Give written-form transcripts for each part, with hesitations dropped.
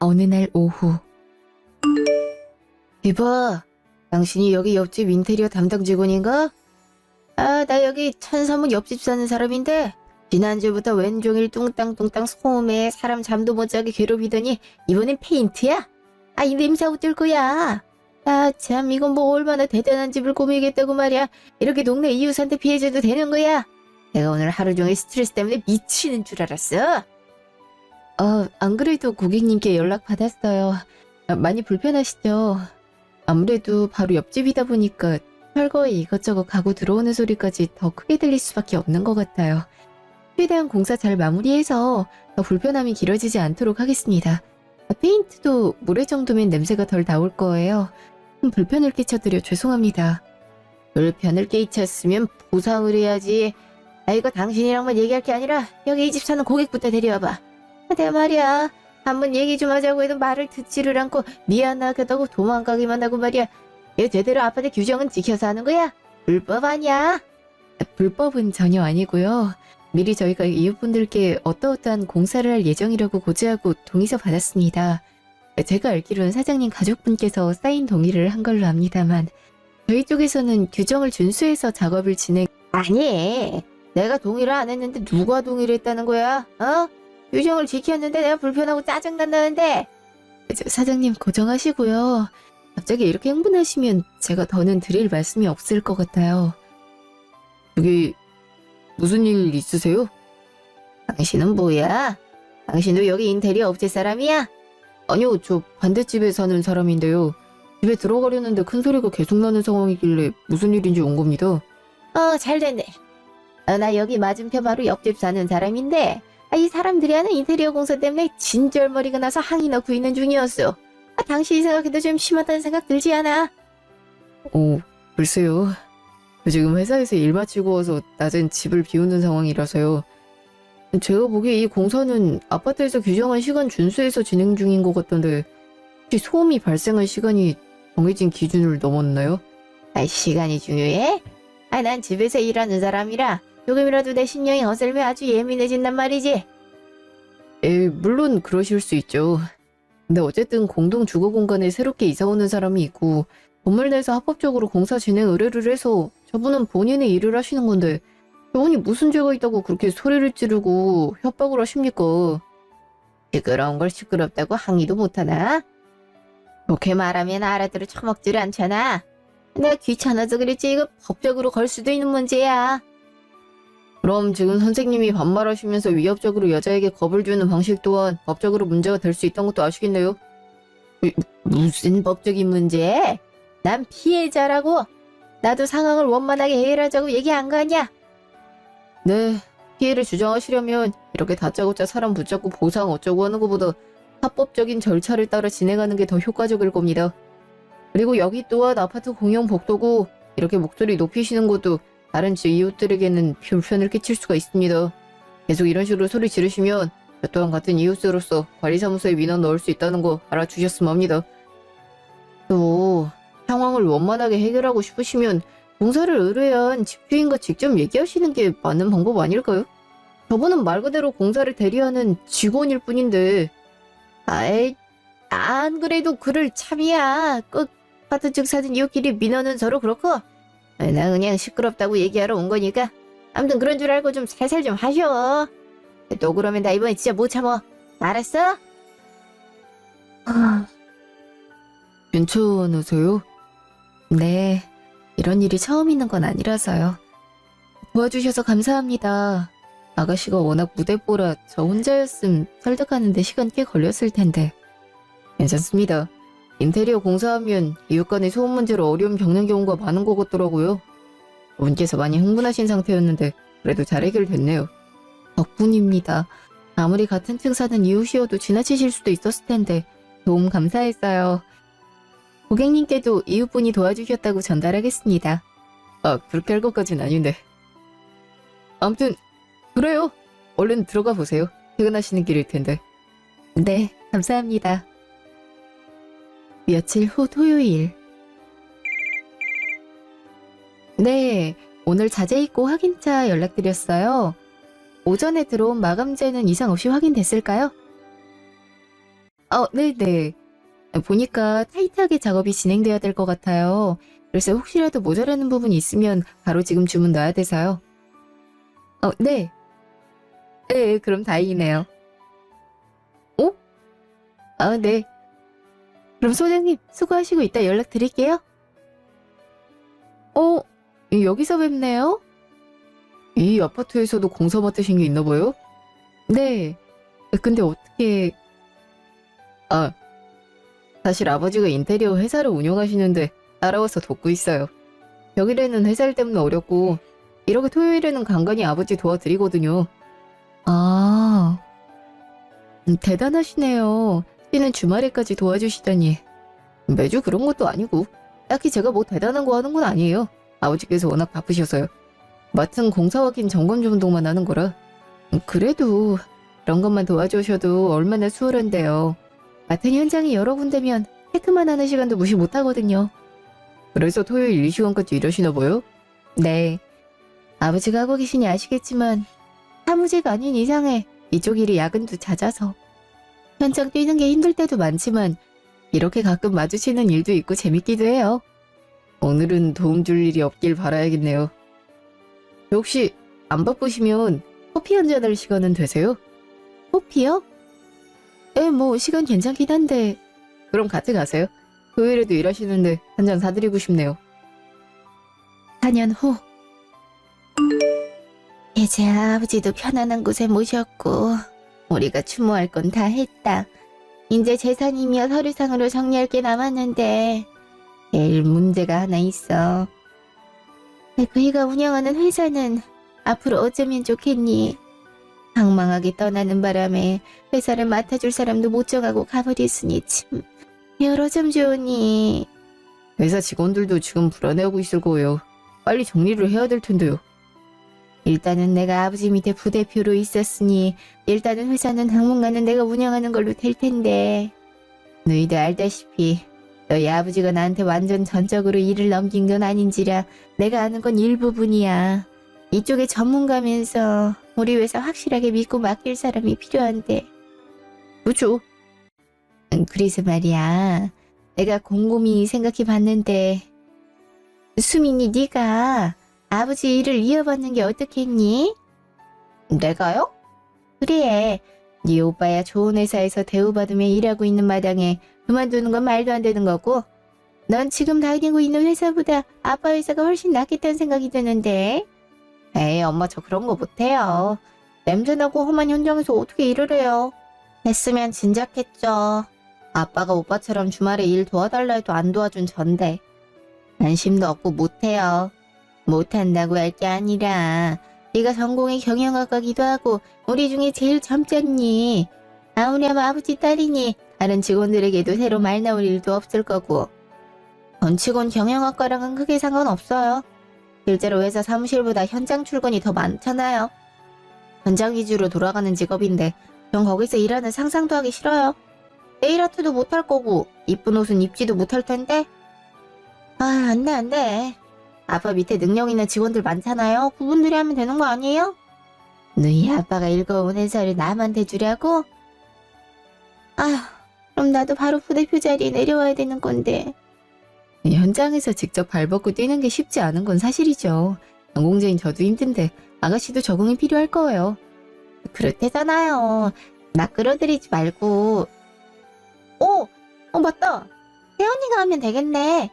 어느 날 오후. 이봐, 당신이 여기 옆집 인테리어 담당 직원인가? 아, 나 여기 천사문 옆집 사는 사람인데 지난주부터 왼종일 뚱땅뚱땅 소음에 사람 잠도 못 자게 괴롭히더니 이번엔 페인트야? 아, 이 냄새 어쩔 거야? 아, 참, 이건 뭐 얼마나 대단한 집을 꾸미겠다고 말이야. 이렇게 동네 이웃한테 피해줘도 되는 거야? 내가 오늘 하루 종일 스트레스 때문에 미치는 줄 알았어. 안 그래도 고객님께 연락 받았어요. 많이 불편하시죠? 아무래도 바로 옆집이다 보니까 철거에 이것저것 가구 들어오는 소리까지 더 크게 들릴 수밖에 없는 것 같아요. 최대한 공사 잘 마무리해서 더 불편함이 길어지지 않도록 하겠습니다. 페인트도 모레 정도면 냄새가 덜 나올 거예요. 불편을 끼쳐드려 죄송합니다. 불편을 끼쳤으면 보상을 해야지. 아, 이거 당신이랑만 얘기할 게 아니라 여기 이 집 사는 고객부터 데려와봐. 내가 말이야, 한번 얘기 좀 하자고 해도 말을 듣지를 않고 미안하다고 도망가기만 하고 말이야. 이거 제대로 아파트 규정은 지켜서 하는 거야? 불법 아니야? 불법은 전혀 아니고요. 미리 저희가 이웃분들께 어떠어떠한 공사를 할 예정이라고 고지하고 동의서 받았습니다. 제가 알기로는 사장님 가족분께서 사인 동의를 한 걸로 압니다만 저희 쪽에서는 규정을 준수해서 작업을 진행... 아니, 내가 동의를 안 했는데 누가 동의를 했다는 거야? 규정을 지켰는데 내가 불편하고 짜증난다는데. 사장님 고정하시고요. 갑자기 이렇게 흥분하시면 제가 더는 드릴 말씀이 없을 것 같아요. 여기 무슨 일 있으세요? 당신은 뭐야? 당신도 여기 인테리어 업체 사람이야? 아니요, 저 반대집에 사는 사람인데요. 집에 들어가려는데 큰 소리가 계속 나는 상황이길래 무슨 일인지 온 겁니다. 잘 됐네. 나 여기 맞은편 바로 옆집 사는 사람인데 이 사람들이 하는 인테리어 공사 때문에 진절머리가 나서 항이 넣고 있는 중이었어. 당신이 생각해도 좀 심하다는 생각 들지 않아? 글쎄요. 저 지금 회사에서 일 마치고 와서 낮엔 집을 비우는 상황이라서요. 제가 보기에 이 공사는 아파트에서 규정한 시간 준수해서 진행 중인 것 같던데 혹시 소음이 발생한 시간이 정해진 기준을 넘었나요? 시간이 중요해? 난 집에서 일하는 사람이라 조금이라도 내 신경이 거슬면 아주 예민해진단 말이지. 물론 그러실 수 있죠. 근데 어쨌든 공동 주거 공간에 새롭게 이사 오는 사람이 있고 건물 내에서 합법적으로 공사 진행 의뢰를 해서 저분은 본인의 일을 하시는 건데 저분이 무슨 죄가 있다고 그렇게 소리를 지르고 협박을 하십니까? 시끄러운 걸 시끄럽다고 항의도 못하나? 그렇게 말하면 알아들어 처먹지를 않잖아. 내가 귀찮아서 그랬지 이거 법적으로 걸 수도 있는 문제야. 그럼 지금 선생님이 반말하시면서 위협적으로 여자에게 겁을 주는 방식 또한 법적으로 문제가 될 수 있다는 것도 아시겠네요? 무슨 법적인 문제? 난 피해자라고. 나도 상황을 원만하게 해결하자고 얘기 안 가냐? 네, 피해를 주장하시려면 이렇게 다짜고짜 사람 붙잡고 보상 어쩌고 하는 것보다 합법적인 절차를 따라 진행하는 게 더 효과적일 겁니다. 그리고 여기 또한 아파트 공용 복도고 이렇게 목소리 높이시는 것도 다른 집 이웃들에게는 불편을 끼칠 수가 있습니다. 계속 이런 식으로 소리 지르시면 저 또한 같은 이웃으로서 관리사무소에 민원 넣을 수 있다는 거 알아주셨으면 합니다. 또 상황을 원만하게 해결하고 싶으시면 공사를 의뢰한 집주인과 직접 얘기하시는 게 맞는 방법 아닐까요? 저분은 말 그대로 공사를 대리하는 직원일 뿐인데. 안 그래도 그럴 참이야. 꼭 아파트 측 사는 이웃끼리 민원은 서로 그렇고 나 그냥 시끄럽다고 얘기하러 온 거니까 아무튼 그런 줄 알고 좀 살살 좀 하셔. 또 그러면 나 이번에 진짜 못 참어. 알았어? 괜찮으세요? 네, 이런 일이 처음 있는 건 아니라서요. 도와주셔서 감사합니다. 아가씨가 워낙 무대뽀라 저 혼자였음 설득하는데 시간 꽤 걸렸을 텐데. 괜찮습니다. 인테리어 공사하면 이웃 간의 소음 문제로 어려움 겪는 경우가 많은 것 같더라고요. 분께서 많이 흥분하신 상태였는데 그래도 잘 해결됐네요. 덕분입니다. 아무리 같은 층 사는 이웃이어도 지나치실 수도 있었을 텐데 도움 감사했어요. 고객님께도 이웃분이 도와주셨다고 전달하겠습니다. 그렇게 할 것까진 아닌데. 아무튼 그래요. 얼른 들어가 보세요. 퇴근하시는 길일 텐데. 네, 감사합니다. 며칠 후 토요일. 네, 오늘 자재입고 확인차 연락드렸어요. 오전에 들어온 마감재는 이상 없이 확인됐을까요? 네네. 보니까 타이트하게 작업이 진행돼야 될 것 같아요. 그래서 혹시라도 모자라는 부분이 있으면 바로 지금 주문 넣어야 돼서요. 네. 네, 그럼 다행이네요. 어? 네. 그럼 소장님, 수고하시고 이따 연락드릴게요. 어, 여기서 뵙네요? 이 아파트에서도 공사 맡으신 게 있나 봐요? 네. 근데 어떻게, 아, 사실 아버지가 인테리어 회사를 운영하시는데 따라와서 돕고 있어요. 평일에는 회사 일 때문에 어렵고, 이렇게 토요일에는 간간히 아버지 도와드리거든요. 아, 대단하시네요. 씨는 주말에까지 도와주시다니. 매주 그런 것도 아니고, 딱히 제가 뭐 대단한 거 하는 건 아니에요. 아버지께서 워낙 바쁘셔서요. 맡은 공사 확인 점검 정도만 하는 거라. 그래도 그런 것만 도와주셔도 얼마나 수월한데요. 맡은 현장이 여러 군데면 체크만 하는 시간도 무시 못하거든요. 그래서 토요일 이 시간까지 일하시나 봐요? 네. 아버지가 하고 계시니 아시겠지만 사무직 아닌 이상에 이쪽 일이 야근도 잦아서 현장 뛰는 게 힘들 때도 많지만 이렇게 가끔 마주치는 일도 있고 재밌기도 해요. 오늘은 도움 줄 일이 없길 바라야겠네요. 혹시 안 바쁘시면 커피 한잔 할 시간은 되세요? 커피요? 뭐 시간 괜찮긴 한데 그럼 같이 가세요. 토요일에도 일하시는데 한 잔 사드리고 싶네요. 4년 후 이제 아버지도 편안한 곳에 모셨고 우리가 추모할 건 다 했다. 이제 재산이며 서류상으로 정리할 게 남았는데 제일 문제가 하나 있어. 그이가 운영하는 회사는 앞으로 어쩌면 좋겠니? 방망하게 떠나는 바람에 회사를 맡아줄 사람도 못 정하고 가버렸으니 참 여러 점 좋으니. 회사 직원들도 지금 불안해하고 있을 거예요. 빨리 정리를 해야 될 텐데요. 일단은 내가 아버지 밑에 부대표로 있었으니 일단은 회사는 당분간은 내가 운영하는 걸로 될 텐데 너희도 알다시피 너희 아버지가 나한테 완전 전적으로 일을 넘긴 건 아닌지라 내가 아는 건 일부분이야. 이쪽에 전문가면서 우리 회사 확실하게 믿고 맡길 사람이 필요한데. 그렇죠. 그래서 말이야. 내가 곰곰이 생각해 봤는데 수민이 네가 아버지 일을 이어받는 게 어떻겠니? 내가요? 그래. 네 오빠야 좋은 회사에서 대우받으며 일하고 있는 마당에 그만두는 건 말도 안 되는 거고 넌 지금 다니고 있는 회사보다 아빠 회사가 훨씬 낫겠다는 생각이 드는데. 에이 엄마 저 그런 거 못해요. 냄새나고 험한 현장에서 어떻게 일을 해요. 했으면 진작했죠. 아빠가 오빠처럼 주말에 일 도와달라 해도 안 도와준 전데. 관심도 없고 못해요. 못한다고 할 게 아니라 네가 전공이 경영학과기도 하고 우리 중에 제일 젊잖니. 아무렴 아버지 딸이니 다른 직원들에게도 새로 말 나올 일도 없을 거고. 건축은 경영학과랑은 크게 상관없어요. 실제로 회사 사무실보다 현장 출근이 더 많잖아요. 현장 위주로 돌아가는 직업인데 전 거기서 일하는 상상도 하기 싫어요. 네일 아트도 못할 거고 이쁜 옷은 입지도 못할 텐데. 안 돼, 안 돼. 아빠 밑에 능력 있는 직원들 많잖아요. 그분들이 하면 되는 거 아니에요? 너희 아빠가 읽어온 회사를 남한테 주려고? 그럼 나도 바로 부대표 자리에 내려와야 되는 건데. 현장에서 직접 발벗고 뛰는 게 쉽지 않은 건 사실이죠. 전공자인 저도 힘든데 아가씨도 적응이 필요할 거예요. 그렇대잖아요. 나 끌어들이지 말고. 맞다. 태연이가 하면 되겠네.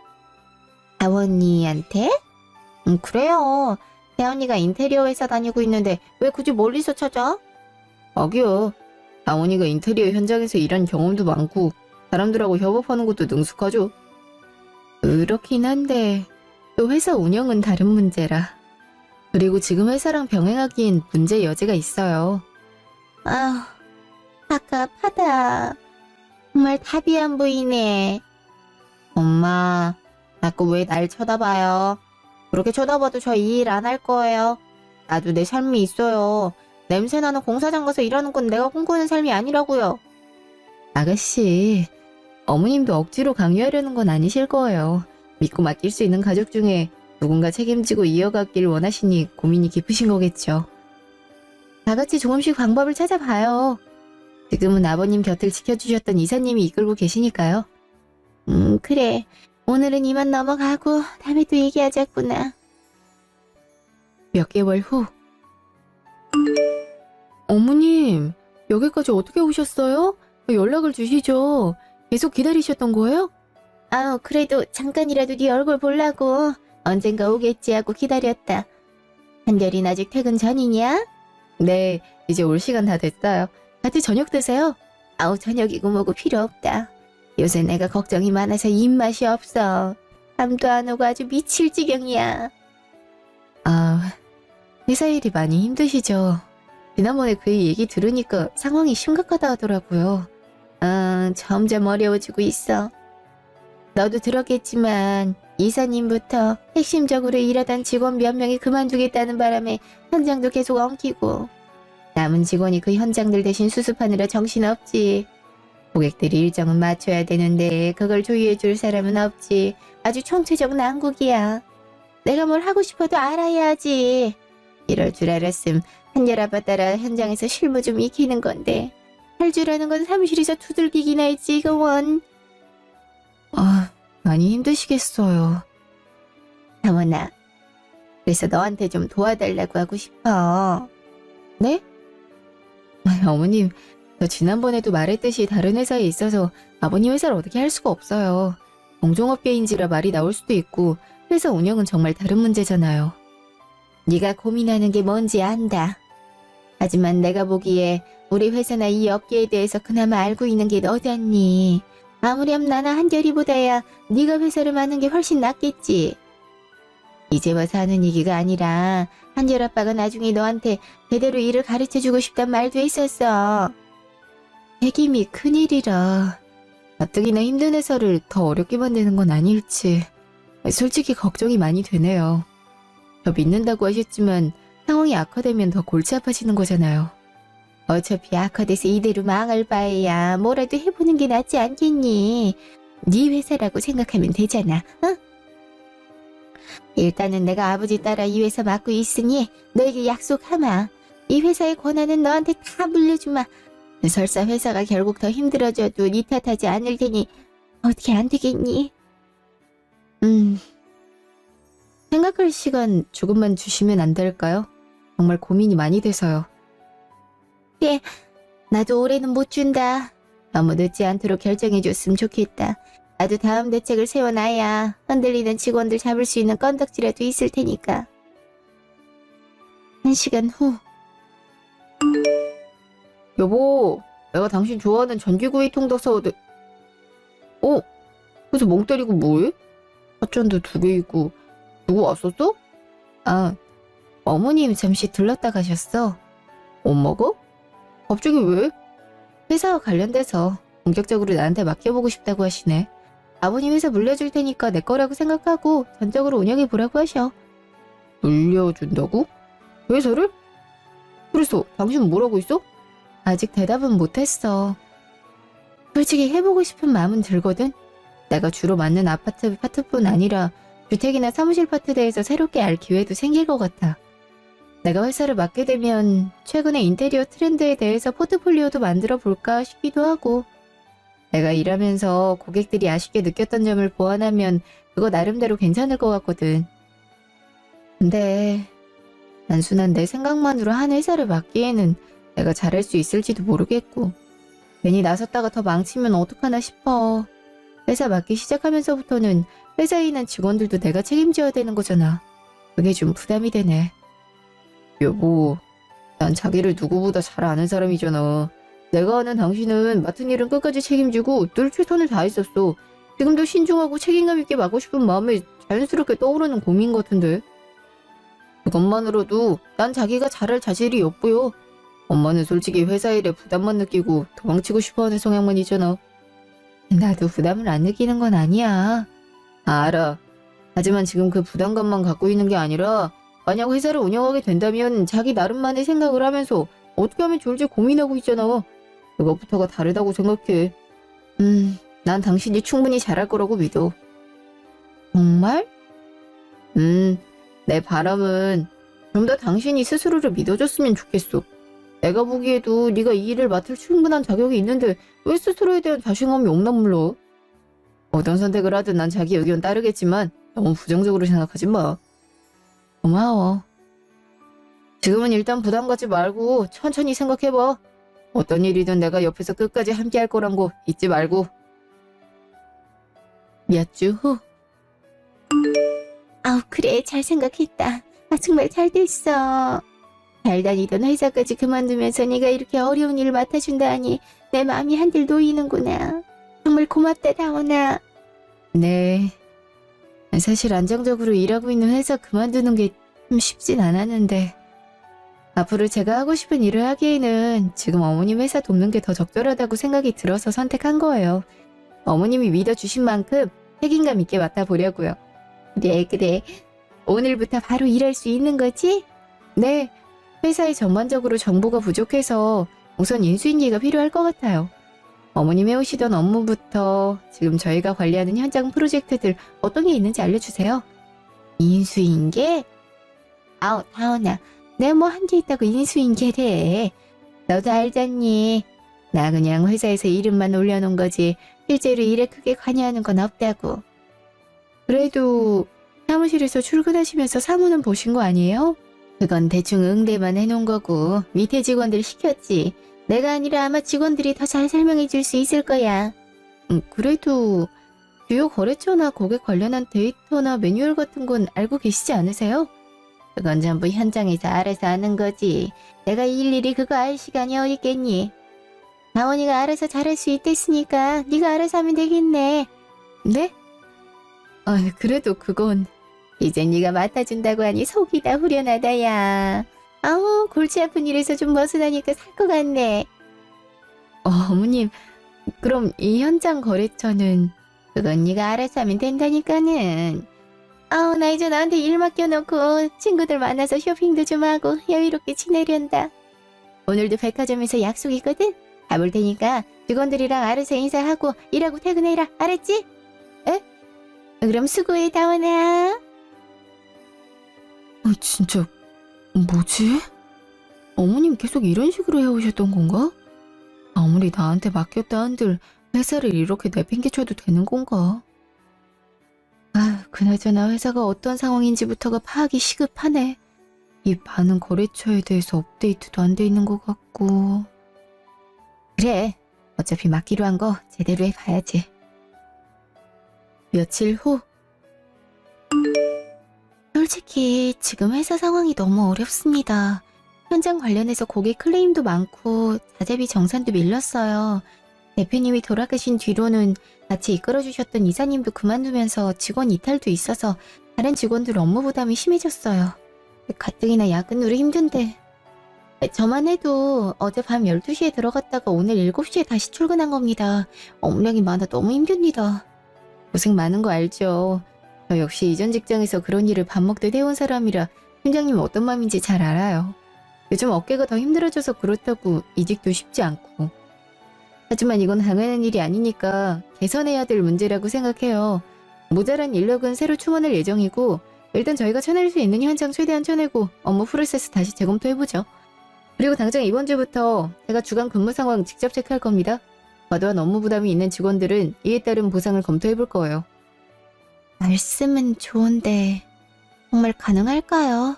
다원이한테? 그래요. 태연이가 인테리어 회사 다니고 있는데 왜 굳이 멀리서 찾아? 아기요. 다원이가 인테리어 현장에서 일한 경험도 많고 사람들하고 협업하는 것도 능숙하죠. 그렇긴 한데 또 회사 운영은 다른 문제라. 그리고 지금 회사랑 병행하기엔 문제 여지가 있어요. 답답하다. 정말 답이 안 보이네. 엄마, 자꾸 왜 날 쳐다봐요? 그렇게 쳐다봐도 저 이 일 안 할 거예요. 나도 내 삶이 있어요. 냄새나는 공사장 가서 일하는 건 내가 꿈꾸는 삶이 아니라고요. 아가씨, 어머님도 억지로 강요하려는 건 아니실 거예요. 믿고 맡길 수 있는 가족 중에 누군가 책임지고 이어가길 원하시니 고민이 깊으신 거겠죠. 다 같이 조금씩 방법을 찾아봐요. 지금은 아버님 곁을 지켜주셨던 이사님이 이끌고 계시니까요. 그래. 오늘은 이만 넘어가고 다음에 또 얘기하자꾸나. 몇 개월 후. 어머님, 여기까지 어떻게 오셨어요? 연락을 주시죠. 계속 기다리셨던 거예요? 그래도 잠깐이라도 네 얼굴 보려고 언젠가 오겠지 하고 기다렸다. 한결이는 아직 퇴근 전이냐? 네, 이제 올 시간 다 됐어요. 같이 저녁 드세요. 저녁이고 뭐고 필요 없다. 요새 내가 걱정이 많아서 입맛이 없어. 잠도 안 오고 아주 미칠 지경이야. 회사 일이 많이 힘드시죠? 지난번에 그 얘기 들으니까 상황이 심각하다 하더라고요. 점점 어려워지고 있어. 너도 들었겠지만 이사님부터 핵심적으로 일하던 직원 몇 명이 그만두겠다는 바람에 현장도 계속 엉키고 남은 직원이 그 현장들 대신 수습하느라 정신없지. 고객들이 일정은 맞춰야 되는데 그걸 조율해줄 사람은 없지. 아주 총체적 난국이야. 내가 뭘 하고 싶어도 알아야 하지. 이럴 줄 알았음 한결 아빠 따라 현장에서 실무 좀 익히는 건데 할 줄 아는 건 사무실에서 두들기기나 했지 이거 원. 많이 힘드시겠어요. 장원아, 그래서 너한테 좀 도와달라고 하고 싶어. 네? 어머님, 저 지난번에도 말했듯이 다른 회사에 있어서 아버님 회사를 어떻게 할 수가 없어요. 공종업계인지라 말이 나올 수도 있고 회사 운영은 정말 다른 문제잖아요. 네가 고민하는 게 뭔지 안다. 하지만 내가 보기에 우리 회사나 이 업계에 대해서 그나마 알고 있는 게 너잖니. 아무렴 나나 한결이보다야 네가 회사를 맡는 게 훨씬 낫겠지. 이제 와서 하는 얘기가 아니라 한결 아빠가 나중에 너한테 제대로 일을 가르쳐주고 싶단 말도 했었어. 책임이 큰일이라 가뜩이나 힘든 회사를 더 어렵게 만드는 건 아닐지 솔직히 걱정이 많이 되네요. 저 믿는다고 하셨지만 상황이 악화되면 더 골치 아파지는 거잖아요. 어차피 악화돼서 이대로 망할 바에야 뭐라도 해보는 게 낫지 않겠니? 네 회사라고 생각하면 되잖아. 일단은 내가 아버지 따라 이 회사 맡고 있으니 너에게 약속하마. 이 회사의 권한은 너한테 다 물려주마. 설사 회사가 결국 더 힘들어져도 네 탓하지 않을 테니 어떻게 안 되겠니? 생각할 시간 조금만 주시면 안 될까요? 정말 고민이 많이 돼서요. 그래, 나도 올해는 못 준다. 너무 늦지 않도록 결정해줬으면 좋겠다. 나도 다음 대책을 세워놔야 흔들리는 직원들 잡을 수 있는 건덕지라도 있을 테니까. 1시간 후. 여보, 내가 당신 좋아하는 전기구이통닭 사오대. 그래서 멍 때리고 뭐해? 팥전도 2개 있고. 누구 왔었어? 어머님 잠시 들렀다 가셨어. 엄마가? 갑자기 왜? 회사와 관련돼서 본격적으로 나한테 맡겨보고 싶다고 하시네. 아버님 회사 물려줄 테니까 내 거라고 생각하고 전적으로 운영해보라고 하셔. 물려준다고? 회사를? 그래서 당신은 뭐라고 했어? 아직 대답은 못했어. 솔직히 해보고 싶은 마음은 들거든. 내가 주로 맡는 파트뿐 아니라 주택이나 사무실 파트 대해서 새롭게 알 기회도 생길 것 같아. 내가 회사를 맡게 되면 최근의 인테리어 트렌드에 대해서 포트폴리오도 만들어 볼까 싶기도 하고 내가 일하면서 고객들이 아쉽게 느꼈던 점을 보완하면 그거 나름대로 괜찮을 것 같거든. 근데 단순한 내 생각만으로 한 회사를 맡기에는 내가 잘할 수 있을지도 모르겠고 괜히 나섰다가 더 망치면 어떡하나 싶어. 회사 맡기 시작하면서부터는 회사에 있는 직원들도 내가 책임져야 되는 거잖아. 그게 좀 부담이 되네. 여보, 난 자기를 누구보다 잘 아는 사람이잖아. 내가 아는 당신은 맡은 일은 끝까지 책임지고 늘 최선을 다했었어. 지금도 신중하고 책임감 있게 맡고 싶은 마음에 자연스럽게 떠오르는 고민 같은데. 그것만으로도 난 자기가 잘할 자질이 엿보여. 엄마는 솔직히 회사 일에 부담만 느끼고 도망치고 싶어하는 성향만 있잖아. 나도 부담을 안 느끼는 건 아니야. 알아. 하지만 지금 그 부담감만 갖고 있는 게 아니라 만약 회사를 운영하게 된다면 자기 나름만의 생각을 하면서 어떻게 하면 좋을지 고민하고 있잖아. 그것부터가 다르다고 생각해. 난 당신이 충분히 잘할 거라고 믿어. 정말? 내 바람은 좀 더 당신이 스스로를 믿어줬으면 좋겠어. 내가 보기에도 네가 이 일을 맡을 충분한 자격이 있는데 왜 스스로에 대한 자신감이 없나 몰라. 어떤 선택을 하든 난 자기 의견 따르겠지만 너무 부정적으로 생각하지 마. 고마워. 지금은 일단 부담 갖지 말고 천천히 생각해봐. 어떤 일이든 내가 옆에서 끝까지 함께 할 거란 거 잊지 말고. 몇 주 후. 아우, 그래, 잘 생각했다. 아, 정말 잘 됐어. 잘 다니던 회사까지 그만두면서 네가 이렇게 어려운 일을 맡아준다니 내 마음이 한들 놓이는구나. 정말 고맙다, 다원아. 네. 사실 안정적으로 일하고 있는 회사 그만두는 게 좀 쉽진 않았는데 앞으로 제가 하고 싶은 일을 하기에는 지금 어머님 회사 돕는 게 더 적절하다고 생각이 들어서 선택한 거예요. 어머님이 믿어주신 만큼 책임감 있게 맡아보려고요. 그래. 오늘부터 바로 일할 수 있는 거지? 네, 회사에 전반적으로 정보가 부족해서 우선 인수인계가 필요할 것 같아요. 어머님 해오시던 업무부터 지금 저희가 관리하는 현장 프로젝트들 어떤 게 있는지 알려주세요. 인수인계? 아우, 다원아, 내가 뭐 한 게 있다고 인수인계래. 너도 알잖니. 나 그냥 회사에서 이름만 올려놓은 거지 실제로 일에 크게 관여하는 건 없다고. 그래도 사무실에서 출근하시면서 사무는 보신 거 아니에요? 그건 대충 응대만 해놓은 거고 밑에 직원들 시켰지. 내가 아니라 아마 직원들이 더 잘 설명해 줄 수 있을 거야. 그래도 주요 거래처나 고객 관련한 데이터나 매뉴얼 같은 건 알고 계시지 않으세요? 그건 전부 현장에서 알아서 하는 거지. 내가 일일이 그거 알 시간이 어딨겠니? 다원이가 알아서 잘할 수 있댔으니까 네가 알아서 하면 되겠네. 네? 아, 그래도 그건 이제 네가 맡아준다고 하니 속이 다 후련하다, 야. 아우, 골치 아픈 일에서 좀 벗어나니까 살 것 같네. 어머님, 그럼 이 현장 거래처는 그건 네가 알아서 하면 된다니까는. 아우, 나 이제 나한테 일 맡겨놓고 친구들 만나서 쇼핑도 좀 하고 여유롭게 지내련다. 오늘도 백화점에서 약속 있거든? 가볼 테니까 직원들이랑 알아서 인사하고 일하고 퇴근해라. 알았지? 에? 그럼 수고해, 다원아. 진짜 뭐지? 어머님 계속 이런 식으로 해오셨던 건가? 아무리 나한테 맡겼다 한들 회사를 이렇게 내팽개쳐도 되는 건가? 아, 그나저나 회사가 어떤 상황인지부터가 파악이 시급하네. 이 많은 거래처에 대해서 업데이트도 안 돼 있는 것 같고. 그래, 어차피 맡기로 한 거 제대로 해가야지. 며칠 후. 솔직히 지금 회사 상황이 너무 어렵습니다. 현장 관련해서 고객 클레임도 많고 자재비 정산도 밀렸어요. 대표님이 돌아가신 뒤로는 같이 이끌어주셨던 이사님도 그만두면서 직원 이탈도 있어서 다른 직원들 업무 부담이 심해졌어요. 가뜩이나 야근으로 힘든데. 저만 해도 어젯밤 12시에 들어갔다가 오늘 7시에 다시 출근한 겁니다. 업무량이 많아 너무 힘듭니다. 고생 많은 거 알죠. 저 역시 이전 직장에서 그런 일을 밥 먹듯 해온 사람이라 팀장님 어떤 마음인지 잘 알아요. 요즘 어깨가 더 힘들어져서 그렇다고 이직도 쉽지 않고. 하지만 이건 당연한 일이 아니니까 개선해야 될 문제라고 생각해요. 모자란 인력은 새로 충원할 예정이고 일단 저희가 쳐낼 수 있는 현장 최대한 쳐내고 업무 프로세스 다시 재검토해보죠. 그리고 당장 이번 주부터 제가 주간 근무 상황 직접 체크할 겁니다. 과도한 업무 부담이 있는 직원들은 이에 따른 보상을 검토해볼 거예요. 말씀은 좋은데 정말 가능할까요?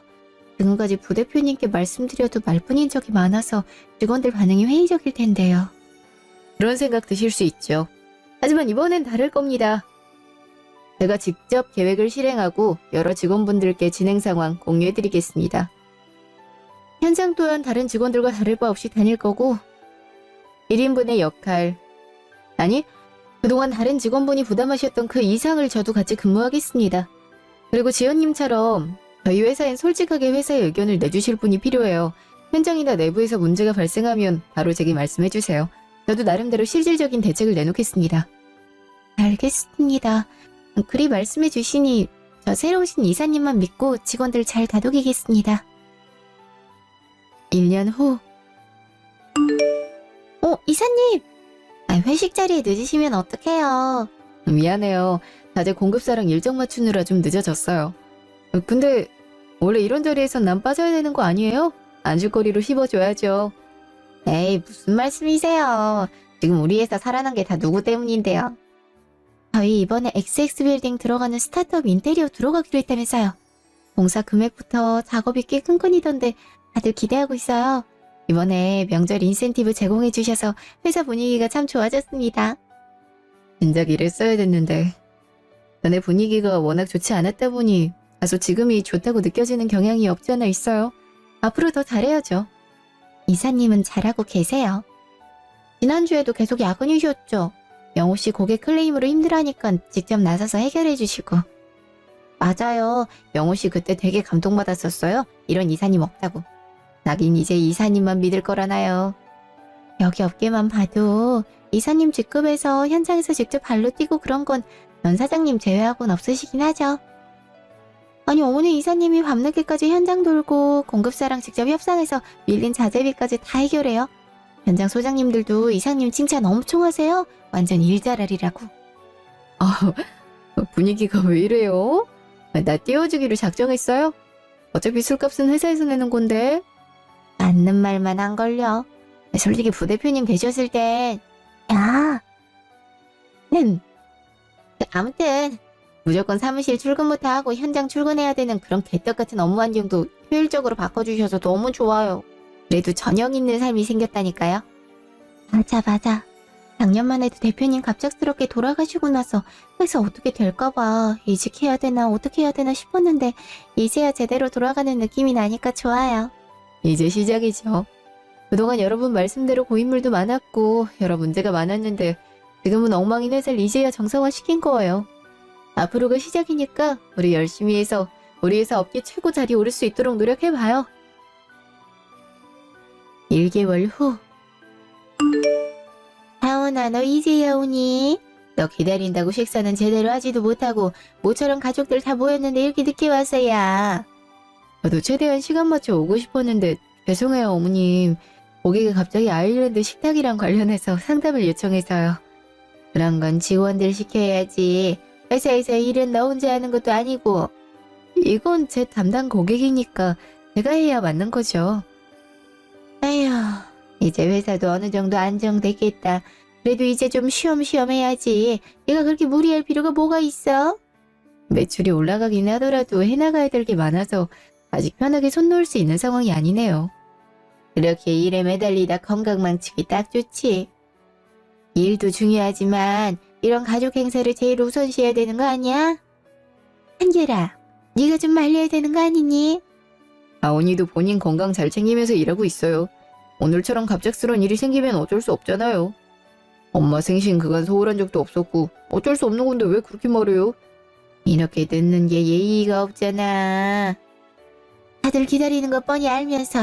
지금까지 부대표님께 말씀드려도 말뿐인 적이 많아서 직원들 반응이 회의적일 텐데요. 그런 생각 드실 수 있죠. 하지만 이번엔 다를 겁니다. 제가 직접 계획을 실행하고 여러 직원분들께 진행 상황 공유해드리겠습니다. 현장 또한 다른 직원들과 다를 바 없이 다닐 거고 1인분의 역할, 아니 그동안 다른 직원분이 부담하셨던 그 이상을 저도 같이 근무하겠습니다. 그리고 지연님처럼 저희 회사엔 솔직하게 회사의 의견을 내주실 분이 필요해요. 현장이나 내부에서 문제가 발생하면 바로 제게 말씀해주세요. 저도 나름대로 실질적인 대책을 내놓겠습니다. 알겠습니다. 그리 말씀해 주시니 저 새로 오신 이사님만 믿고 직원들 잘 다독이겠습니다. 1년 후. 이사님! 회식 자리에 늦으시면 어떡해요. 미안해요. 자재 공급사랑 일정 맞추느라 좀 늦어졌어요. 근데 원래 이런 자리에선 난 빠져야 되는 거 아니에요? 안주거리로 씹어줘야죠. 에이, 무슨 말씀이세요. 지금 우리 회사 살아난 게 다 누구 때문인데요. 저희 이번에 XX 빌딩 들어가는 스타트업 인테리어 들어가기로 했다면서요. 공사 금액부터 작업이 꽤 끈끈이던데 다들 기대하고 있어요. 이번에 명절 인센티브 제공해 주셔서 회사 분위기가 참 좋아졌습니다. 진작 이랬어야 됐는데. 전에 분위기가 워낙 좋지 않았다 보니 다소 지금이 좋다고 느껴지는 경향이 없지 않아 있어요. 앞으로 더 잘해야죠. 이사님은 잘하고 계세요. 지난주에도 계속 야근이셨죠? 영호 씨 고객 클레임으로 힘들어하니까 직접 나서서 해결해 주시고. 맞아요. 영호 씨 그때 되게 감동받았었어요. 이런 이사님 없다고. 나긴 이제 이사님만 믿을 거라나요. 여기 업계만 봐도 이사님 직급에서 현장에서 직접 발로 뛰고 그런 건 전 사장님 제외하고는 없으시긴 하죠. 아니 어머니 이사님이 밤늦게까지 현장 돌고 공급사랑 직접 협상해서 밀린 자재비까지 다 해결해요. 현장 소장님들도 이사님 칭찬 엄청 하세요. 완전 일잘하리라고. 아, 분위기가 왜 이래요? 나 띄워주기로 작정했어요? 어차피 술값은 회사에서 내는 건데. 맞는 말만 안 걸려. 솔직히 부대표님 계셨을 땐 야, 아무튼 무조건 사무실 출근부터 하고 현장 출근해야 되는 그런 개떡같은 업무 환경도 효율적으로 바꿔주셔서 너무 좋아요. 그래도 저녁 있는 삶이 생겼다니까요. 맞아. 작년만 해도 대표님 갑작스럽게 돌아가시고 나서 회사 어떻게 될까봐 이직해야 되나 어떻게 해야 되나 싶었는데 이제야 제대로 돌아가는 느낌이 나니까 좋아요. 이제 시작이죠. 그동안 여러분 말씀대로 고인물도 많았고 여러 문제가 많았는데 지금은 엉망인 회사를 이제야 정상화시킨 거예요. 앞으로가 시작이니까 우리 열심히 해서 우리 회사 업계 최고 자리에 오를 수 있도록 노력해봐요. 1개월 후. 하은아, 너 이제야 오니? 너 기다린다고 식사는 제대로 하지도 못하고 모처럼 가족들 다 모였는데 이렇게 늦게 왔어야. 저도 최대한 시간 맞춰 오고 싶었는데 죄송해요 어머님. 고객이 갑자기 아일랜드 식탁이랑 관련해서 상담을 요청해서요. 그런 건 직원들 시켜야지. 회사에서 일은 너 혼자 하는 것도 아니고. 이건 제 담당 고객이니까 제가 해야 맞는 거죠. 아휴, 이제 회사도 어느 정도 안정됐겠다. 그래도 이제 좀 쉬엄쉬엄 해야지. 네가 그렇게 무리할 필요가 뭐가 있어? 매출이 올라가긴 하더라도 해나가야 될 게 많아서 아직 편하게 손 놓을 수 있는 상황이 아니네요. 그렇게 일에 매달리다 건강 망치기 딱 좋지. 일도 중요하지만 이런 가족 행사를 제일 우선시해야 되는 거 아니야? 한결아, 네가 좀 말려야 되는 거 아니니? 아온이도 본인 건강 잘 챙기면서 일하고 있어요. 오늘처럼 갑작스러운 일이 생기면 어쩔 수 없잖아요. 엄마 생신 그간 소홀한 적도 없었고 어쩔 수 없는 건데 왜 그렇게 말해요? 이렇게 늦는 게 예의가 없잖아. 다들 기다리는 거 뻔히 알면서.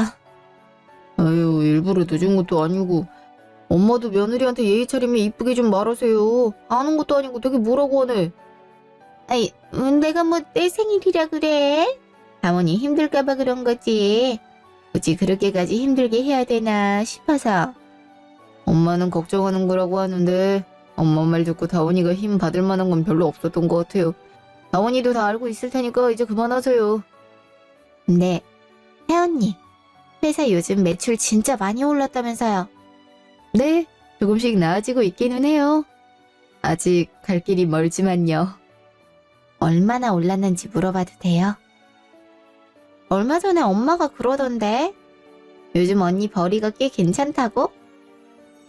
아유 일부러 늦은 것도 아니고 엄마도 며느리한테 예의 차리면 이쁘게 좀 말하세요. 아는 것도 아니고 되게 뭐라고 하네. 아이, 내가 뭐 내 생일이라 그래? 사모님 힘들까봐 그런 거지. 굳이 그렇게까지 힘들게 해야 되나 싶어서. 엄마는 걱정하는 거라고 하는데 엄마 말 듣고 다원이가 힘 받을 만한 건 별로 없었던 것 같아요. 다원이도 다 알고 있을 테니까 이제 그만하세요. 네, 혜언니. 회사 요즘 매출 진짜 많이 올랐다면서요. 네, 조금씩 나아지고 있기는 해요. 아직 갈 길이 멀지만요. 얼마나 올랐는지 물어봐도 돼요? 얼마 전에 엄마가 그러던데. 요즘 언니 벌이가 꽤 괜찮다고?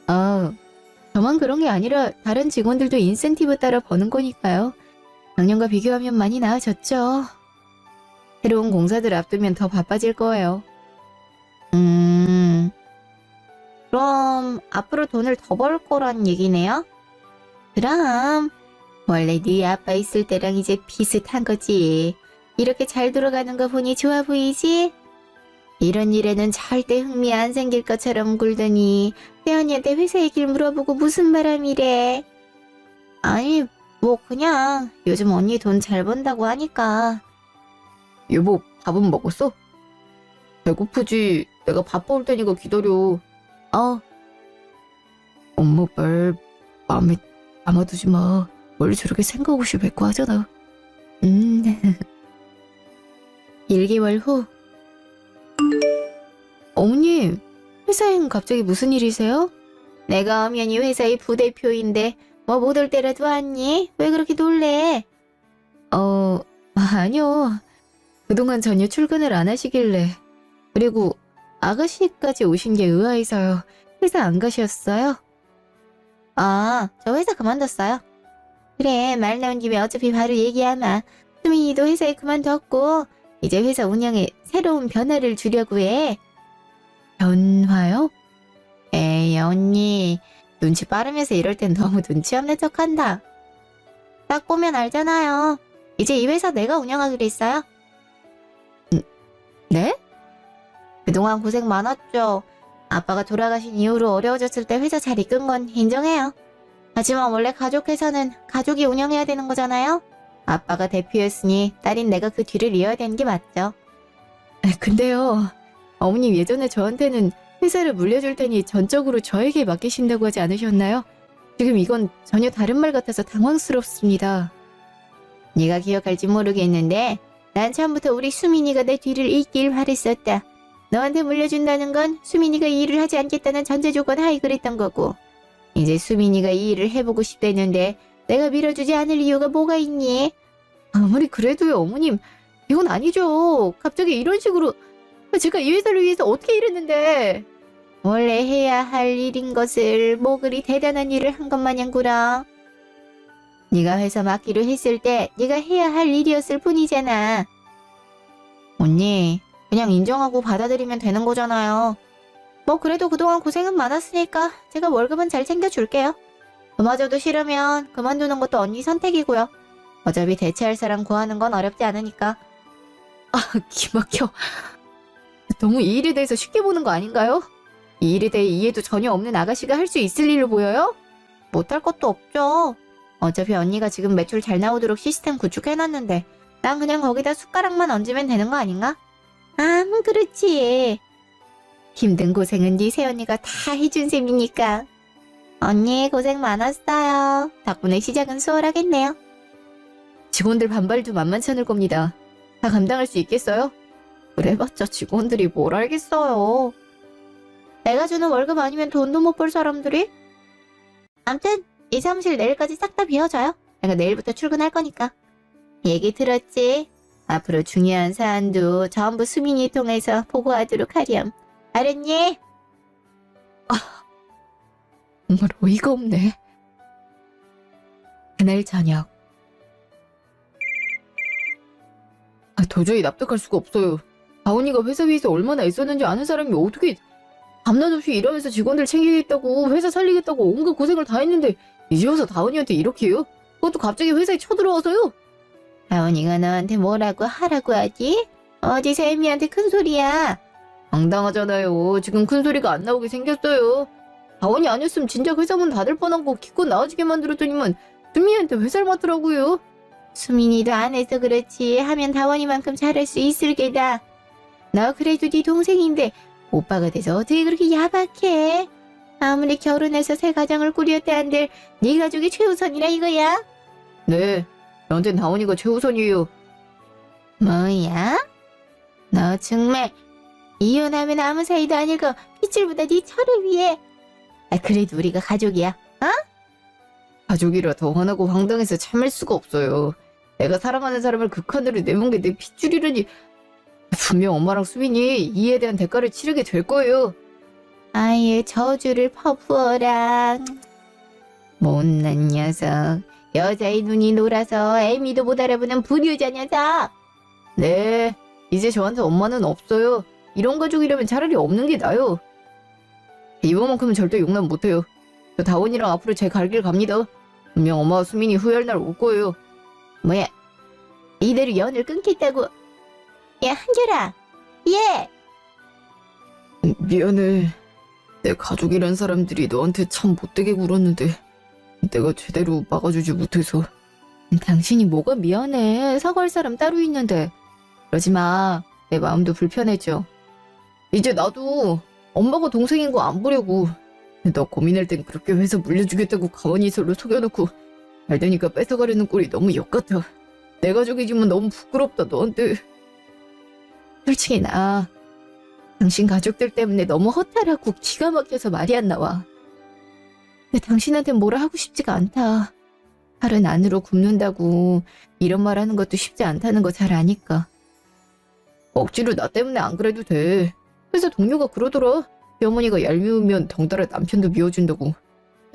아, 저만 그런 게 아니라 다른 직원들도 인센티브 따라 버는 거니까요. 작년과 비교하면 많이 나아졌죠. 새로운 공사들 앞두면 더 바빠질 거예요. 그럼 앞으로 돈을 더 벌 거란 얘기네요? 그럼 원래 네 아빠 있을 때랑 이제 비슷한 거지. 이렇게 잘 돌아가는 거 보니 좋아 보이지? 이런 일에는 절대 흥미 안 생길 것처럼 굴더니 혜연이한테 회사 얘기를 물어보고 무슨 바람이래. 아니 뭐 그냥 요즘 언니 돈 잘 번다고 하니까. 여보, 밥은 먹었어? 배고프지? 내가 밥 먹을 테니까 기다려. 엄마 말 마음에 담아두지 마. 원래 저렇게 생각 없이 맺고 하잖아. 1개월 후. 어머님, 회사엔 갑자기 무슨 일이세요? 내가 엄연히 회사의 부대표인데 뭐 못 올 때라도 왔니? 왜 그렇게 놀래? 아니요. 그동안 전혀 출근을 안 하시길래. 그리고 아가씨까지 오신 게 의아해서요. 회사 안 가셨어요? 아, 저 회사 그만뒀어요. 그래, 말 나온 김에 어차피 바로 얘기하마. 수민이도 회사에 그만뒀고 이제 회사 운영에 새로운 변화를 주려고 해. 변화요? 에이, 언니. 눈치 빠르면서 이럴 땐 너무 눈치 없는 척한다. 딱 보면 알잖아요. 이제 이 회사 내가 운영하기로 했어요. 네? 그동안 고생 많았죠. 아빠가 돌아가신 이후로 어려워졌을 때 회사 잘 이끈 건 인정해요. 하지만 원래 가족 회사는 가족이 운영해야 되는 거잖아요. 아빠가 대표였으니 딸인 내가 그 뒤를 이어야 되는 게 맞죠. 근데요. 어머님 예전에 저한테는 회사를 물려줄 테니 전적으로 저에게 맡기신다고 하지 않으셨나요? 지금 이건 전혀 다른 말 같아서 당황스럽습니다. 네가 기억할지 모르겠는데 난 처음부터 우리 수민이가 내 뒤를 잇길 바랬었다. 너한테 물려준다는 건 수민이가 이 일을 하지 않겠다는 전제 조건 하에 그랬던 거고 이제 수민이가 이 일을 해보고 싶다는데 내가 밀어주지 않을 이유가 뭐가 있니? 아무리 그래도요, 어머님. 이건 아니죠. 갑자기 이런 식으로 제가 이 회사를 위해서 어떻게 일했는데. 원래 해야 할 일인 것을 뭐 그리 대단한 일을 한 것 마냥 굴어. 네가 회사 맡기로 했을 때 네가 해야 할 일이었을 뿐이잖아. 언니, 그냥 인정하고 받아들이면 되는 거잖아요. 뭐 그래도 그동안 고생은 많았으니까 제가 월급은 잘 챙겨줄게요. 그마저도 싫으면 그만두는 것도 언니 선택이고요. 어차피 대체할 사람 구하는 건 어렵지 않으니까. 기막혀. 너무 이 일에 대해서 쉽게 보는 거 아닌가요? 이 일에 대해 이해도 전혀 없는 아가씨가 할 수 있을 일로 보여요? 못할 것도 없죠. 어차피 언니가 지금 매출 잘 나오도록 시스템 구축해놨는데 난 그냥 거기다 숟가락만 얹으면 되는 거 아닌가? 그렇지. 힘든 고생은 네 새언니가 다 해준 셈이니까. 언니 고생 많았어요. 덕분에 시작은 수월하겠네요. 직원들 반발도 만만치 않을 겁니다. 다 감당할 수 있겠어요? 그래봤자 직원들이 뭘 알겠어요. 내가 주는 월급 아니면 돈도 못 벌 사람들이? 암튼 이 사무실 내일까지 싹 다 비워줘요. 내가 내일부터 출근할 거니까. 얘기 들었지? 앞으로 중요한 사안도 전부 수민이 통해서 보고하도록 하렴. 알았니? 정말 어이가 없네. 그날 저녁. 도저히 납득할 수가 없어요. 다운이가 회사 위에서 얼마나 애썼는지 아는 사람이 어떻게 밤낮 없이 일하면서 직원들 챙기겠다고 회사 살리겠다고 온갖 고생을 다 했는데 이제 와서 다운이한테 이렇게 해요? 그것도 갑자기 회사에 쳐들어와서요? 다운이가 너한테 뭐라고 하라고 하지? 어디서 애미한테 큰 소리야? 당당하잖아요. 지금 큰 소리가 안 나오게 생겼어요. 다원이 아니었으면 진작 회사 문 닫을 뻔한 거 기껏 나와지게 만들었더니만 수미한테 회사를 맡으라고요. 수민이도 안 해서 그렇지 하면 다원이만큼 잘할 수 있을 게다. 너 그래도 네 동생인데 오빠가 돼서 어떻게 그렇게 야박해? 아무리 결혼해서 새 가정을 꾸렸다 한들 네 가족이 최우선이라 이거야? 네, 저한텐 다원이가 최우선이에요. 뭐야? 너 정말 이혼하면 아무 사이도 아니고 핏줄보다 네 철을 위해. 그래도 우리가 가족이야. 가족이라 더 화나고 황당해서 참을 수가 없어요. 내가 사랑하는 사람을 극한으로 내몬 게 내 핏줄이라니. 분명 엄마랑 수빈이 이에 대한 대가를 치르게 될 거예요. 아예 저주를 퍼부어라. 못난 녀석. 여자의 눈이 놀아서 애미도 못 알아보는 불효자 녀석. 네, 이제 저한테 엄마는 없어요. 이런 가족이라면 차라리 없는 게 나아요. 이번만큼은 절대 용납 못해요. 저 다원이랑 앞으로 제 갈 길 갑니다. 분명 엄마와 수민이 후회할 날 올 거예요. 뭐야? 이대로 연을 끊겠다고? 야, 한결아. 예. 미안해. 내 가족이란 사람들이 너한테 참 못되게 굴었는데 내가 제대로 막아주지 못해서. 당신이 뭐가 미안해. 사과할 사람 따로 있는데. 그러지 마. 내 마음도 불편해져. 이제 나도 엄마가 동생인 거 안 보려고. 너 고민할 땐 그렇게 회사 물려주겠다고 가만히 있어로 속여놓고 잘 되니까 뺏어가려는 꼴이 너무 역같아. 내 가족이지만 너무 부끄럽다 너한테. 솔직히 나 당신 가족들 때문에 너무 허탈하고 기가 막혀서 말이 안 나와. 근데 당신한테 뭐라 하고 싶지가 않다. 팔은 안으로 굽는다고 이런 말 하는 것도 쉽지 않다는 거 잘 아니까. 억지로 나 때문에 안 그래도 돼. 회사 동료가 그러더라. 시어머니가 얄미우면 덩달아 남편도 미워준다고.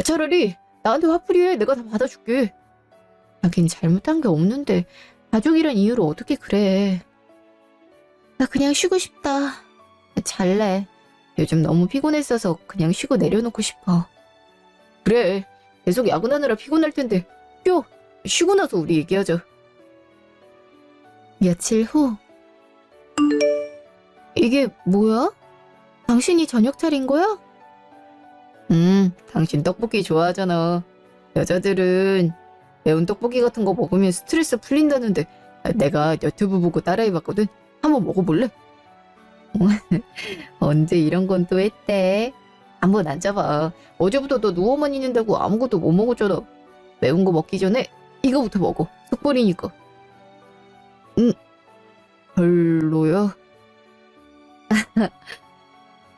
차라리 나한테 화풀이해. 내가 다 받아줄게. 자긴 잘못한 게 없는데 가족이란 이유로 어떻게 그래. 나 그냥 쉬고 싶다. 잘래. 요즘 너무 피곤했어서 그냥 쉬고 내려놓고 싶어. 그래. 계속 야근하느라 피곤할 텐데 쉬고 나서 우리 얘기하자. 며칠 후. 이게 뭐야? 당신이 저녁 차린 거야? 당신 떡볶이 좋아하잖아. 여자들은 매운 떡볶이 같은 거 먹으면 스트레스 풀린다는데 내가 유튜브 보고 따라해봤거든. 한번 먹어볼래? 언제 이런 건 또 했대? 한번 앉아봐. 어제부터 너 누워만 있는다고 아무것도 못 먹었잖아. 매운 거 먹기 전에 이거부터 먹어. 쑥벌이니까. 별로야?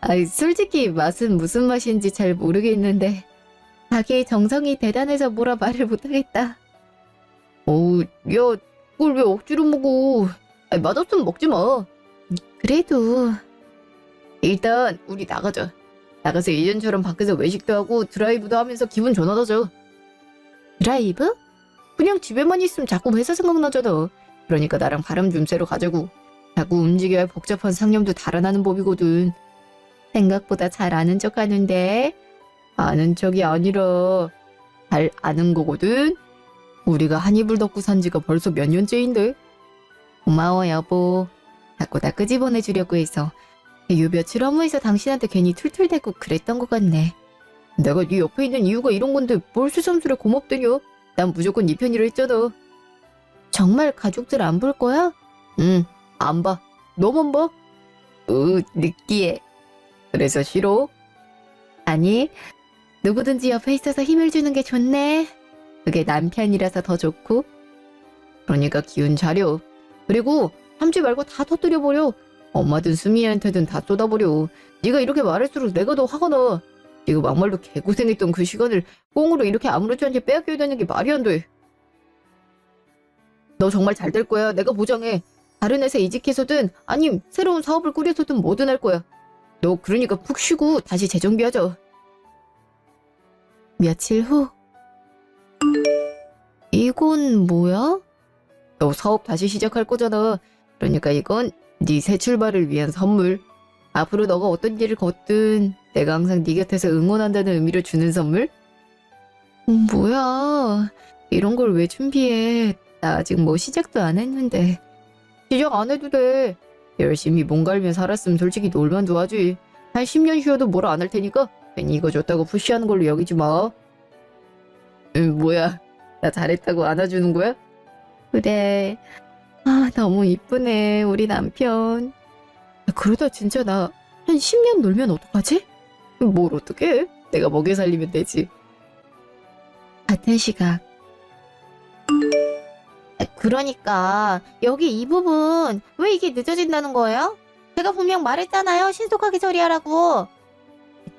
아이, 솔직히 맛은 무슨 맛인지 잘 모르겠는데 자기의 정성이 대단해서 뭐라 말을 못하겠다. 어우, 야, 그걸 왜 억지로 먹어? 아이, 맛없으면 먹지 마. 그래도 일단 우리 나가자. 나가서 예전처럼 밖에서 외식도 하고 드라이브도 하면서 기분 전환하자. 드라이브? 그냥 집에만 있으면 자꾸 회사 생각나잖아. 그러니까 나랑 바람 좀 쐬러 가자고. 자꾸 움직여야 복잡한 상념도 달아나는 법이거든. 생각보다 잘 아는 척 하는데 아는 척이 아니라 잘 아는 거거든. 우리가 한 이불 덮고 산 지가 벌써 몇 년째인데. 고마워 여보. 자꾸 나 끄집어내주려고 해서 요 며칠 업무에서 당신한테 괜히 툴툴대고 그랬던 것 같네. 내가 네 옆에 있는 이유가 이런 건데 뭘 새삼스레 고맙대냐. 난 무조건 네 편이라 했잖아. 정말 가족들 안 볼 거야? 응, 안 봐. 너만 봐. 느끼해. 그래서 싫어? 아니, 누구든지 옆에 있어서 힘을 주는 게 좋네. 그게 남편이라서 더 좋고. 그러니까 기운 차려. 그리고 참지 말고 다 터뜨려버려. 엄마든 수미한테든 다 쏟아버려. 네가 이렇게 말할수록 내가 더 화가 나. 네가 막말로 개고생했던 그 시간을 꽁으로 이렇게 아무렇지 않게 빼앗겨야 되는 게 말이 안 돼. 너 정말 잘 될 거야. 내가 보장해. 다른 회사 이직해서든 아님 새로운 사업을 꾸려서든 뭐든 할 거야. 너 그러니까 푹 쉬고 다시 재정비하자. 며칠 후. 이건 뭐야? 너 사업 다시 시작할 거잖아. 그러니까 이건 네 새 출발을 위한 선물. 앞으로 너가 어떤 길을 걷든 내가 항상 네 곁에서 응원한다는 의미로 주는 선물? 뭐야? 이런 걸 왜 준비해? 나 아직 뭐 시작도 안 했는데. 시작 안 해도 돼. 열심히 몸 갈며 살았으면 솔직히 놀만도 하지. 한 10년 쉬어도 뭐라 안 할 테니까 괜히 이거 줬다고 푸시하는 걸로 여기지 마. 뭐야? 나 잘했다고 안아주는 거야? 그래. 아, 너무 이쁘네, 우리 남편. 그러다 진짜 나 한 10년 놀면 어떡하지? 뭘 어떡해? 내가 먹여 살리면 되지. 같은 시각. 그러니까 여기 이 부분 왜 이게 늦어진다는 거예요? 제가 분명 말했잖아요. 신속하게 처리하라고.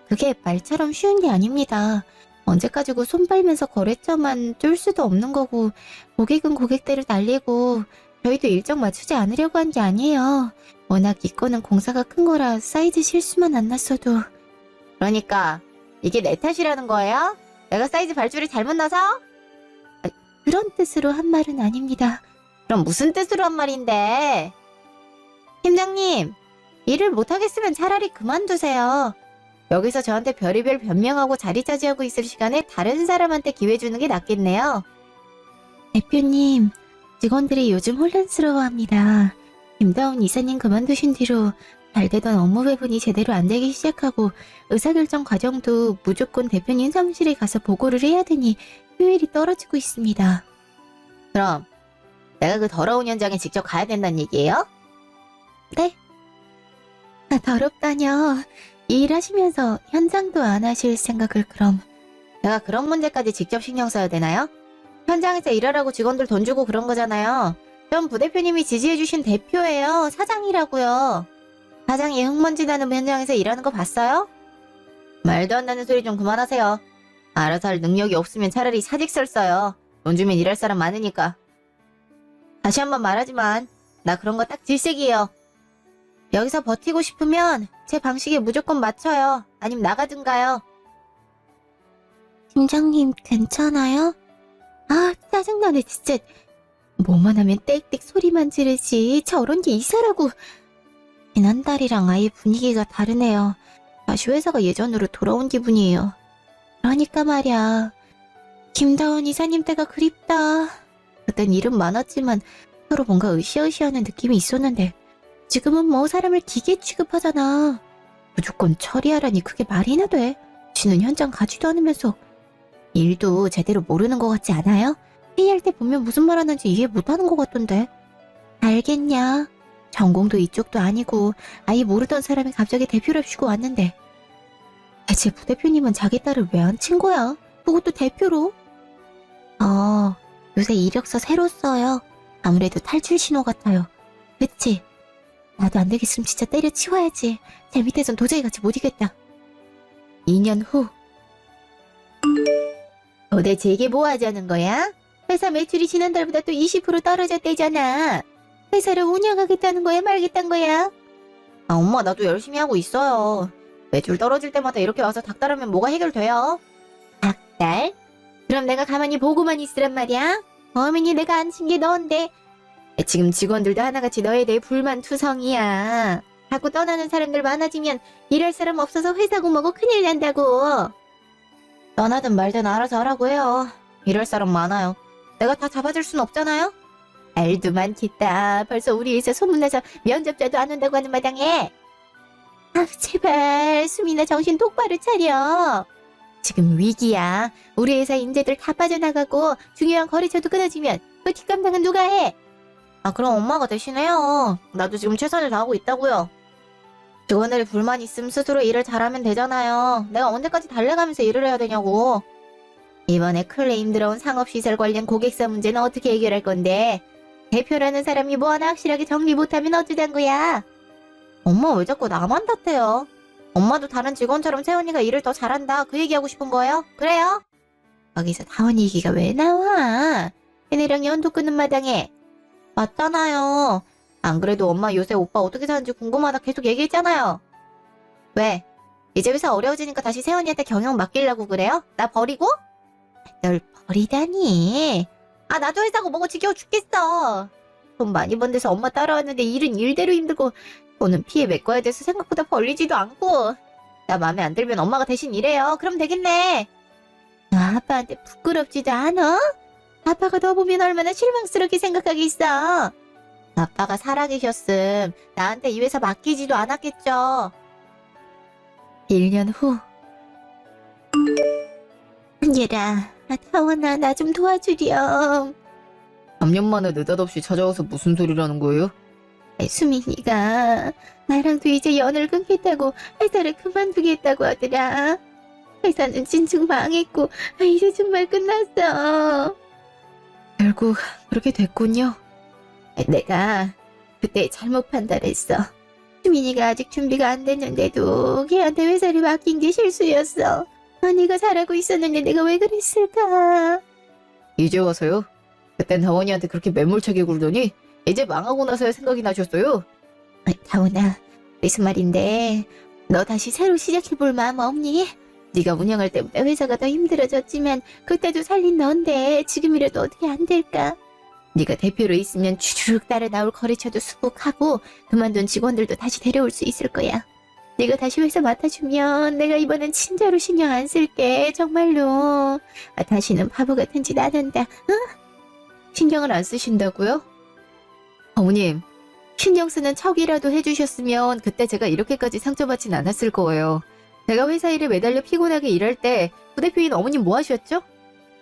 그게 말처럼 쉬운 게 아닙니다. 언제까지고 손 빨면서 거래처만 쫄 수도 없는 거고 고객은 고객대로 날리고 저희도 일정 맞추지 않으려고 한 게 아니에요. 워낙 이 건은 공사가 큰 거라 사이즈 실수만 안 났어도. 그러니까 이게 내 탓이라는 거예요? 내가 사이즈 발주를 잘못 나서? 그런 뜻으로 한 말은 아닙니다. 그럼 무슨 뜻으로 한 말인데? 팀장님, 일을 못하겠으면 차라리 그만두세요. 여기서 저한테 별의별 변명하고 자리 차지하고 있을 시간에 다른 사람한테 기회 주는 게 낫겠네요. 대표님, 직원들이 요즘 혼란스러워합니다. 김다운 이사님 그만두신 뒤로 잘 되던 업무 배분이 제대로 안 되기 시작하고 의사결정 과정도 무조건 대표님 사무실에 가서 보고를 해야 되니 효율이 떨어지고 있습니다. 그럼 내가 그 더러운 현장에 직접 가야 된다는 얘기예요? 네? 더럽다뇨. 일하시면서 현장도 안 하실 생각을 그럼. 내가 그런 문제까지 직접 신경 써야 되나요? 현장에서 일하라고 직원들 돈 주고 그런 거잖아요. 전 부대표님이 지지해주신 대표예요. 사장이라고요. 사장이 흙먼지 나는 현장에서 일하는 거 봤어요? 말도 안 되는 소리 좀 그만하세요. 알아서 할 능력이 없으면 차라리 사직서를 써요. 돈 주면 일할 사람 많으니까. 다시 한번 말하지만 나 그런 거 딱 질색이에요. 여기서 버티고 싶으면 제 방식에 무조건 맞춰요. 아님 나가든가요. 팀장님 괜찮아요? 아 짜증나네 진짜. 뭐만 하면 땡땡 소리만 지르지 저런 게 이사라고. 지난달이랑 아예 분위기가 다르네요. 다시 회사가 예전으로 돌아온 기분이에요. 그러니까 말이야. 김다원 이사님 때가 그립다. 그땐 일은 많았지만 서로 뭔가 으쌰으쌰하는 느낌이 있었는데 지금은 뭐 사람을 기계 취급하잖아. 무조건 처리하라니 그게 말이나 돼. 지는 현장 가지도 않으면서. 일도 제대로 모르는 것 같지 않아요? 회의할 때 보면 무슨 말 하는지 이해 못하는 것 같던데. 알겠냐? 전공도 이쪽도 아니고 아예 모르던 사람이 갑자기 대표랍시고 왔는데 대체 부대표님은 자기 딸을 왜 안 친 거야? 그것도 대표로? 요새 이력서 새로 써요. 아무래도 탈출 신호 같아요. 그치? 나도 안 되겠으면 진짜 때려치워야지. 제 밑에선 도저히 같이 못 이겠다. 2년 후. 도대체 이게 뭐 하자는 거야? 회사 매출이 지난달보다 또 20% 떨어졌대잖아. 회사를 운영하겠다는 거야 말겠다는 거야? 아 엄마 나도 열심히 하고 있어요. 매출 떨어질 때마다 이렇게 와서 닥달하면 뭐가 해결돼요? 닥달? 그럼 내가 가만히 보고만 있으란 말이야? 어머니 내가 안 친 게 너인데. 지금 직원들도 하나같이 너에 대해 불만투성이야. 자꾸 떠나는 사람들 많아지면 일할 사람 없어서 회사고 뭐고 큰일 난다고. 떠나든 말든 알아서 하라고 해요. 일할 사람 많아요. 내가 다 잡아줄 순 없잖아요? 알도 많겠다. 벌써 우리 회사 소문나서 면접자도 안 온다고 하는 마당에. 아 제발 수민아 정신 똑바로 차려. 지금 위기야. 우리 회사 인재들 다 빠져나가고 중요한 거래처도 끊어지면 그 뒷감당은 누가 해? 아 그럼 엄마가 대신해요. 나도 지금 최선을 다하고 있다고요. 직원들이 불만 있으면 스스로 일을 잘하면 되잖아요. 내가 언제까지 달래가면서 일을 해야 되냐고. 이번에 클레임 들어온 상업시설 관련 고객사 문제는 어떻게 해결할 건데? 대표라는 사람이 뭐 하나 확실하게 정리 못하면 어쩌잔 거야? 엄마 왜 자꾸 나만 탓해요? 엄마도 다른 직원처럼 세원이가 일을 더 잘한다 그 얘기하고 싶은 거예요? 그래요? 거기서 다원 얘기가 왜 나와? 걔네랑 연도 끊는 마당에. 맞잖아요. 안 그래도 엄마 요새 오빠 어떻게 사는지 궁금하다 계속 얘기했잖아요. 왜? 이제 회사 어려워지니까 다시 세원이한테 경영 맡기려고 그래요? 나 버리고? 널 버리다니. 아 나도 회사고 뭐고 지겨워 죽겠어. 돈 많이 번 데서 엄마 따라왔는데 일은 일대로 힘들고 돈은 피해 메꿔야 돼서 생각보다 벌리지도 않고. 나 마음에 안 들면 엄마가 대신 일해요. 그럼 되겠네. 아빠한테 부끄럽지도 않아? 아빠가 너 보면 얼마나 실망스럽게 생각하겠어. 아빠가 살아계셨음 나한테 이 회사 맡기지도 않았겠죠. 1년 후. 얘라, 타원아 나 좀 도와주렴. 3년 만에 느닷없이 찾아와서 무슨 소리라는 거예요? 수민이가 나랑도 이제 연을 끊겠다고 회사를 그만두겠다고 하더라. 회사는 진즉 망했고 이제 정말 끝났어. 결국 그렇게 됐군요. 내가 그때 잘못 판단했어. 수민이가 아직 준비가 안 됐는데도 걔한테 회사를 맡긴 게 실수였어. 언니가 잘하고 있었는데 내가 왜 그랬을까? 이제 와서요? 그땐 다원이한테 그렇게 매몰차게 굴더니 이제 망하고 나서야 생각이 나셨어요? 다원아, 무슨 말인데 너 다시 새로 시작해볼 마음 없니? 네가 운영할 때보다 회사가 더 힘들어졌지만 그때도 살린 넌데 지금이라도 어떻게 안 될까? 네가 대표로 있으면 주르륵 따라 나올 거래처도 수복하고 그만둔 직원들도 다시 데려올 수 있을 거야. 네가 다시 회사 맡아주면 내가 이번엔 진짜로 신경 안 쓸게. 정말로. 다시는 바보 같은 짓 안 한다. 응? 신경을 안 쓰신다고요? 어머님, 신경 쓰는 척이라도 해주셨으면 그때 제가 이렇게까지 상처받진 않았을 거예요. 제가 회사 일에 매달려 피곤하게 일할 때 부대표인 어머님 뭐 하셨죠?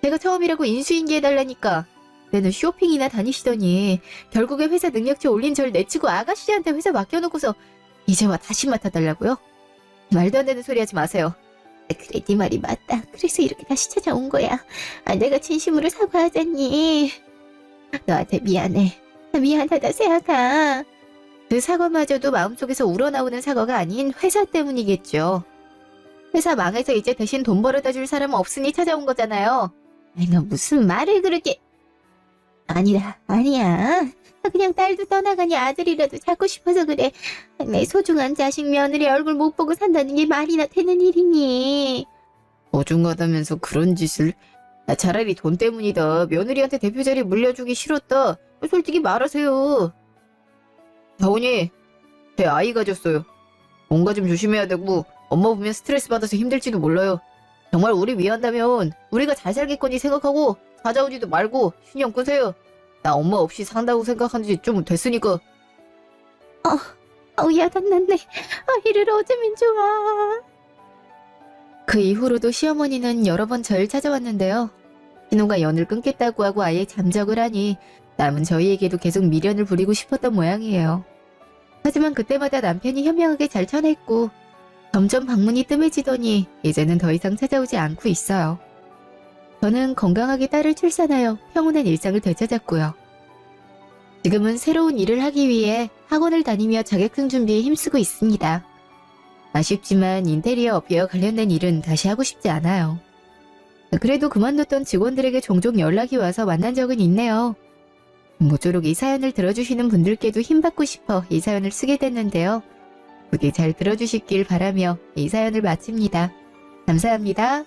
제가 처음이라고 인수인계해달라니까 그때는 쇼핑이나 다니시더니 결국에 회사 능력치 올린 절 내치고 아가씨한테 회사 맡겨놓고서 이제 와 다시 맡아달라고요? 말도 안 되는 소리 하지 마세요. 그래 네 말이 맞다. 그래서 이렇게 다시 찾아온 거야. 내가 진심으로 사과하자니. 너한테 미안해. 미안하다 세아가. 그 사과마저도 마음속에서 우러나오는 사과가 아닌 회사 때문이겠죠. 회사 망해서 이제 대신 돈 벌어다 줄 사람은 없으니 찾아온 거잖아요. 내가 무슨 말을 그렇게... 아니야. 그냥 딸도 떠나가니 아들이라도 찾고 싶어서 그래. 내 소중한 자식 며느리 얼굴 못 보고 산다는 게 말이나 되는 일이니. 어중하다면서 그런 짓을... 차라리 돈 때문이다. 며느리한테 대표 자리 물려주기 싫었다. 솔직히 말하세요. 다운이, 제 아이 가졌어요. 뭔가 좀 조심해야 되고 엄마 보면 스트레스 받아서 힘들지도 몰라요. 정말 우리 위한다면 우리가 잘 살겠거니 생각하고 찾아오지도 말고 신경 끄세요. 나 엄마 없이 산다고 생각한 지 좀 됐으니까. 야단났네. 아이를 어쩌면 좋아. 그 이후로도 시어머니는 여러 번 절 찾아왔는데요. 신호가 연을 끊겠다고 하고 아예 잠적을 하니 남은 저희에게도 계속 미련을 부리고 싶었던 모양이에요. 하지만 그때마다 남편이 현명하게 잘 쳐냈고 점점 방문이 뜸해지더니 이제는 더 이상 찾아오지 않고 있어요. 저는 건강하게 딸을 출산하여 평온한 일상을 되찾았고요. 지금은 새로운 일을 하기 위해 학원을 다니며 자격증 준비에 힘쓰고 있습니다. 아쉽지만 인테리어 업계와 관련된 일은 다시 하고 싶지 않아요. 그래도 그만뒀던 직원들에게 종종 연락이 와서 만난 적은 있네요. 모쪼록 이 사연을 들어주시는 분들께도 힘받고 싶어 이 사연을 쓰게 됐는데요. 부디 잘 들어주시길 바라며 이 사연을 마칩니다. 감사합니다.